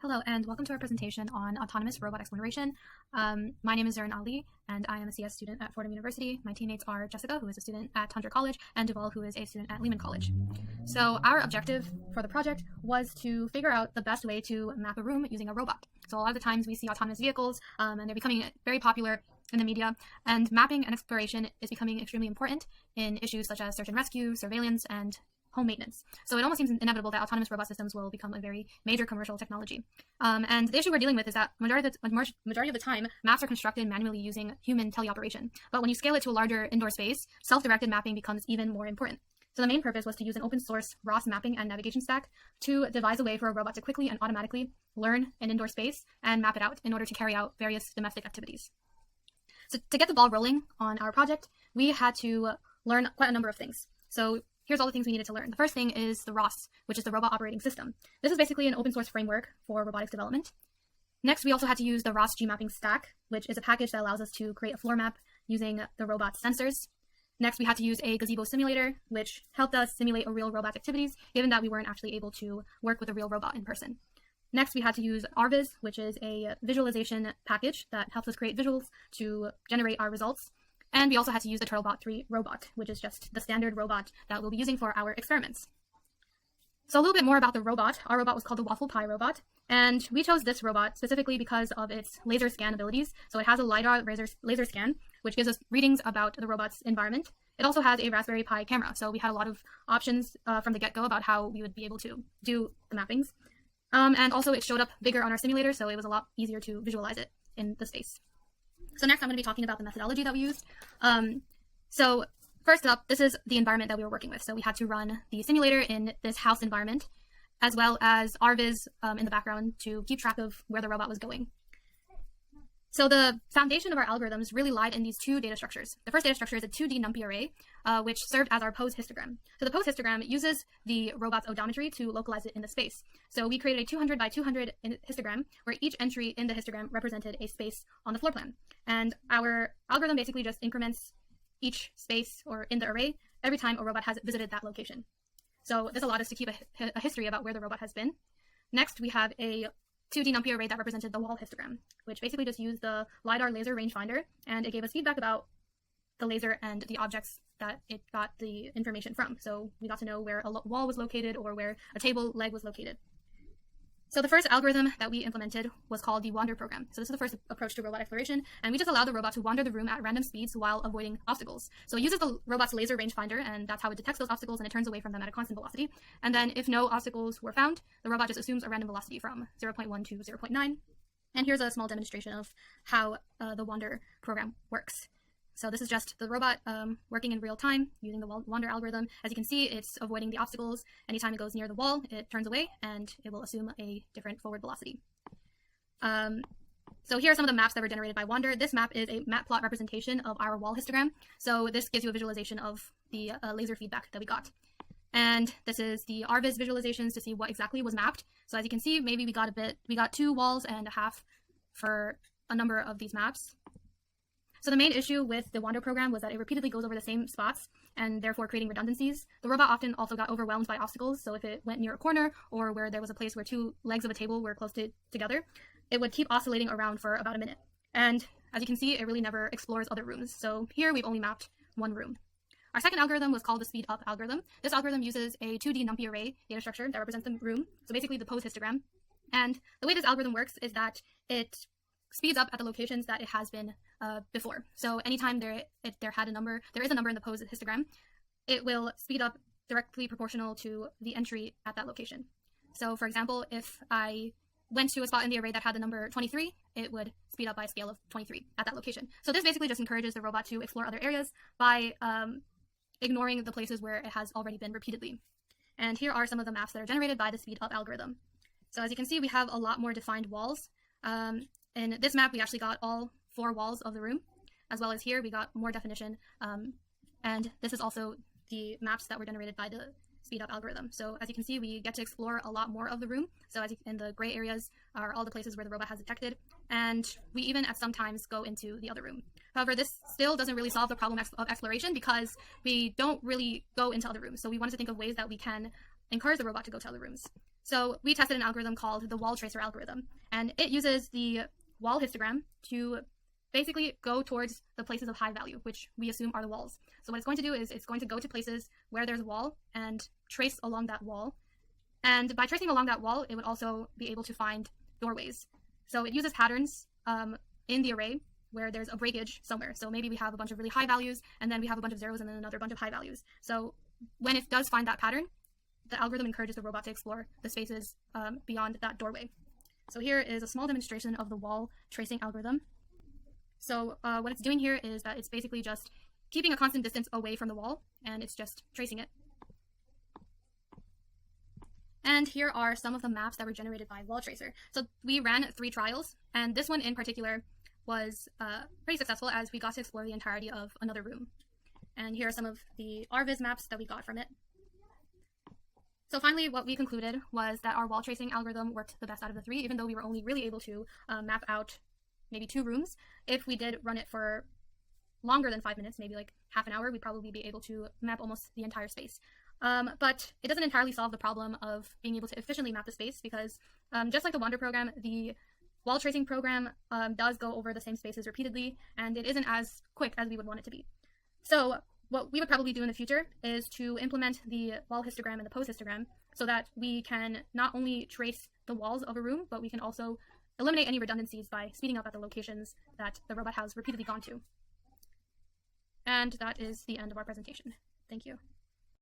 Hello, and welcome to our presentation on Autonomous Robot Exploration. My name is Zarin Ali, and I am a CS student at Fordham University. My teammates are Jessica, who is a student at Hunter College, and Duval, who is a student at Lehman College. So our objective for the project was to figure out the best way to map a room using a robot. So a lot of the times we see autonomous vehicles, and they're becoming very popular in the media, and mapping and exploration is becoming extremely important in issues such as search and rescue, surveillance, and home maintenance. So it almost seems inevitable that autonomous robot systems will become a very major commercial technology. And the issue we're dealing with is that majority of the time, maps are constructed manually using human teleoperation. But when you scale it to a larger indoor space, self-directed mapping becomes even more important. So the main purpose was to use an open source ROS mapping and navigation stack to devise a way for a robot to quickly and automatically learn an indoor space and map it out in order to carry out various domestic activities. So to get the ball rolling on our project, we had to learn quite a number of things. So here's all the things we needed to learn. The first thing is the ROS, which is the Robot Operating System. This is basically an open source framework for robotics development. Next, we also had to use the ROS G-mapping stack, which is a package that allows us to create a floor map using the robot's sensors. Next, we had to use a gazebo simulator, which helped us simulate a real robot's activities, given that we weren't actually able to work with a real robot in person. Next, we had to use RViz, which is a visualization package that helps us create visuals to generate our results. And we also had to use the Turtlebot 3 robot, which is just the standard robot that we'll be using for our experiments. So a little bit more about the robot. Our robot was called the Waffle Pie robot, and we chose this robot specifically because of its laser scan abilities. So it has a LiDAR laser scan, which gives us readings about the robot's environment. It also has a Raspberry Pi camera, so we had a lot of options from the get-go about how we would be able to do the mappings. And also it showed up bigger on our simulator, so it was a lot easier to visualize it in the space. So next I'm going to be talking about the methodology that we used. So first up, this is the environment that we were working with. So we had to run the simulator in this house environment, as well as RViz in the background to keep track of where the robot was going. So the foundation of our algorithms really lied in these two data structures. The first data structure is a 2D NumPy array, which served as our pose histogram. So the pose histogram uses the robot's odometry to localize it in the space. So we created a 200 by 200 histogram where each entry in the histogram represented a space on the floor plan. And our algorithm basically just increments each space or in the array every time a robot has visited that location. So this allowed us to keep a history about where the robot has been. Next, we have a 2D NumPy array that represented the wall histogram, which basically just used the LiDAR laser rangefinder, and it gave us feedback about the laser and the objects that it got the information from. So we got to know where a wall was located or where a table leg was located. So the first algorithm that we implemented was called the wander program. So this is the first approach to robot exploration, and we just allow the robot to wander the room at random speeds while avoiding obstacles. So it uses the robot's laser rangefinder, and that's how it detects those obstacles, and it turns away from them at a constant velocity. And then if no obstacles were found, the robot just assumes a random velocity from 0.1 to 0.9. And here's a small demonstration of how the wander program works. So this is just the robot working in real time using the wander algorithm. As you can see, it's avoiding the obstacles. Anytime it goes near the wall, it turns away and it will assume a different forward velocity. So here are some of the maps that were generated by Wander. This map is a matplot representation of our wall histogram. So this gives you a visualization of the laser feedback that we got. And this is the RViz visualizations to see what exactly was mapped. So as you can see, maybe we got 2 walls and a half for a number of these maps. So the main issue with the Wander program was that it repeatedly goes over the same spots and therefore creating redundancies. The robot often also got overwhelmed by obstacles. So if it went near a corner or where there was a place where 2 legs of a table were close together, it would keep oscillating around for about a minute. And as you can see, it really never explores other rooms. So here we've only mapped 1 room. Our second algorithm was called the speed up algorithm. This algorithm uses a 2D NumPy array data structure that represents the room. So basically the pose histogram. And the way this algorithm works is that it speeds up at the locations that it has been before. So anytime there is a number in the pose histogram, it will speed up directly proportional to the entry at that location. So for example, if I went to a spot in the array that had the number 23, it would speed up by a scale of 23 at that location. So this basically just encourages the robot to explore other areas by ignoring the places where it has already been repeatedly. And here are some of the maps that are generated by the speed up algorithm. So as you can see, we have a lot more defined walls. In this map, we actually got all 4 walls of the room, as well as here we got more definition. And this is also the maps that were generated by the speed up algorithm. So as you can see, we get to explore a lot more of the room. So in the gray areas are all the places where the robot has detected. And we even at some times go into the other room. However, this still doesn't really solve the problem of exploration because we don't really go into other rooms. So we wanted to think of ways that we can encourage the robot to go to other rooms. So we tested an algorithm called the wall tracer algorithm, and it uses the wall histogram to basically go towards the places of high value, which we assume are the walls. So what it's going to do is it's going to go to places where there's a wall and trace along that wall. And by tracing along that wall, it would also be able to find doorways. So it uses patterns in the array where there's a breakage somewhere. So maybe we have a bunch of really high values, and then we have a bunch of zeros, and then another bunch of high values. So when it does find that pattern, the algorithm encourages the robot to explore the spaces beyond that doorway. So here is a small demonstration of the wall tracing algorithm. So what it's doing here is that it's basically just keeping a constant distance away from the wall, and it's just tracing it. And here are some of the maps that were generated by Wall Tracer. So we ran 3 trials, and this one in particular was pretty successful as we got to explore the entirety of another room. And here are some of the RViz maps that we got from it. So finally, what we concluded was that our wall tracing algorithm worked the best out of the 3, even though we were only really able to map out maybe 2 rooms. If we did run it for longer than 5 minutes, maybe like half an hour, we'd probably be able to map almost the entire space. But it doesn't entirely solve the problem of being able to efficiently map the space, because just like the Wander program, the wall tracing program does go over the same spaces repeatedly, and it isn't as quick as we would want it to be. So what we would probably do in the future is to implement the wall histogram and the pose histogram so that we can not only trace the walls of a room, but we can also eliminate any redundancies by speeding up at the locations that the robot has repeatedly gone to. And that is the end of our presentation. Thank you.